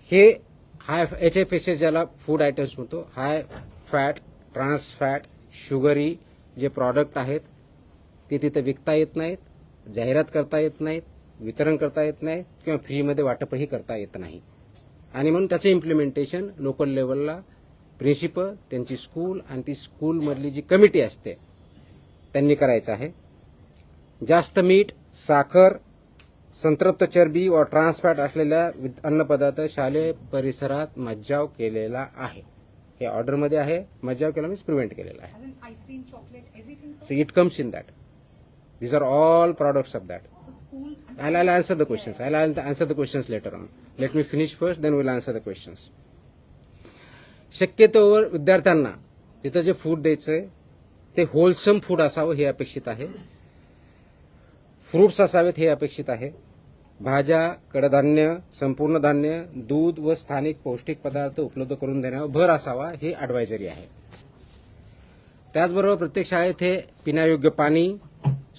हे high HFSS ज्याला food items म्हणतो, high fat, trans fat, sugary जे प्रॉडक्ट आहेत ते तिथे विकता येत नाहीत, जाहिरात करता येत नाहीत, वितरण करता येत नाही किंवा फ्रीमध्ये वाटपही करता येत नाही. आणि म्हणून त्याचं इम्प्लिमेंटेशन लोकल लेवलला प्रिन्सिपल, त्यांची स्कूल आणि ती स्कूलमधली जी कमिटी असते त्यांनी करायचं आहे. जास्त मीठ, साखर, संतृप्त चरबी व ट्रान्सफॅट असलेल्या अन्नपदार्थ शालेय परिसरात मज्जाव केलेला आहे. हे ऑर्डरमध्ये आहे. मज्जाव केला मीन्स प्रिव्हेंट केलेला आहे. Ice cream, chocolate, everything. So it comes in that. These are all products of that. So school. I'll answer the questions. I'll answer the questions later on. Let me finish first, then we'll answer the questions. शक्यतोवर विद्यार्थ्यांना तिथं जे food द्यायचंय ते wholesome food असावं हे अपेक्षित आहे. फ्रुट्स असावेत हे अपेक्षित आहे. भाज्या, कडधान्य, संपूर्ण धान्य, दूध व स्थानिक पौष्टिक पदार्थ उपलब्ध करून देण्यावर भर असावा हे ॲडवायझरी आहे. त्याचबरोबर प्रत्येक शाळेत हे पिण्यायोग्य पाणी,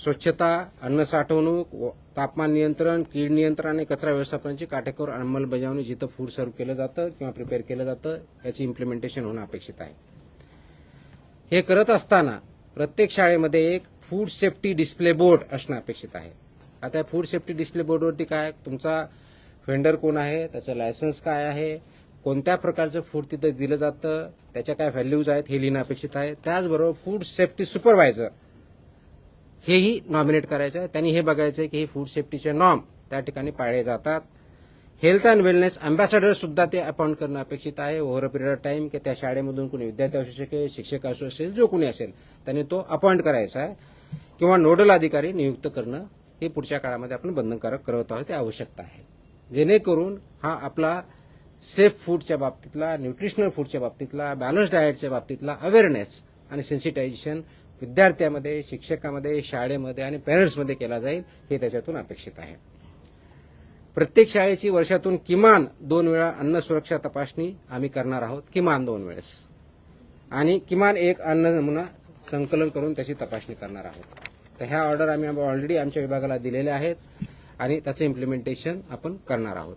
स्वच्छता, अन्न साठवणूक, तापमान नियंत्रण, कीड नियंत्रण आणि कचरा व्यवस्थापनाची काटेकोर अंमलबजावणी जिथं फूड सर्व्ह केलं जातं किंवा प्रिपेअर केलं जातं याची इम्प्लिमेंटेशन होणं अपेक्षित आहे. हे करत असताना प्रत्येक शाळेमध्ये एक फूड सेफ्टी डिस्प्ले बोर्ड असणं अपेक्षित आहे. आता या फूड सेफ्टी डिस्प्ले बोर्डवरती काय तुमचा व्हेंडर कोण आहे, त्याचं लायसन्स काय आहे, कोणत्या प्रकारचं फूड तिथं दिलं जातं, त्याच्या काय व्हॅल्यूज आहेत हे लिहिणं अपेक्षित आहे. त्याचबरोबर फूड सेफ्टी सुपरवायझर हेही नॉमिनेट करायचं आहे. त्यांनी हे बघायचं आहे की हे फूड सेफ्टीचे नॉर्म त्या ठिकाणी पाळले जातात. हेल्थ अँड वेलनेस अँबॅसेडर सुद्धा ते अपॉइंट करणं अपेक्षित आहे over a period of time, की त्या शाळेमधून कोणी विद्यार्थी असू शकेल, शिक्षक असू असेल, जो कोणी असेल त्यांनी तो अपॉइंट करायचा आहे किंवा नोडल अधिकारी नियुक्त करणं हे पुढच्या काळामध्ये आपण बंधनकारक करत आहोत, ते आवश्यकता आहे. जेणेकरून हा आपला सेफ फूडच्या बाबतीतला, न्यूट्रिशनल फूडच्या बाबतीतला, बॅलन्स डाएटच्या बाबतीतला अवेअरनेस आणि सेन्सिटायझेशन विद्यार्थ्यामध्ये, शिक्षकामध्ये, शाळेमध्ये आणि पेरेंट्समध्ये केला जाईल हे त्याच्यातून अपेक्षित आहे. प्रत्येक शाळेची वर्षातून किमान 2 वेळा अन्न सुरक्षा तपासणी आम्ही करणार आहोत, किमान 2 वेळेस, आणि किमान एक अन्न नमुना संकलन करून त्याची तपासणी करणार आहोत. तर ह्या ऑर्डर आम्ही ऑलरेडी आमच्या विभागाला दिलेल्या आहेत आणि त्याचं इम्प्लिमेंटेशन आपण करणार आहोत.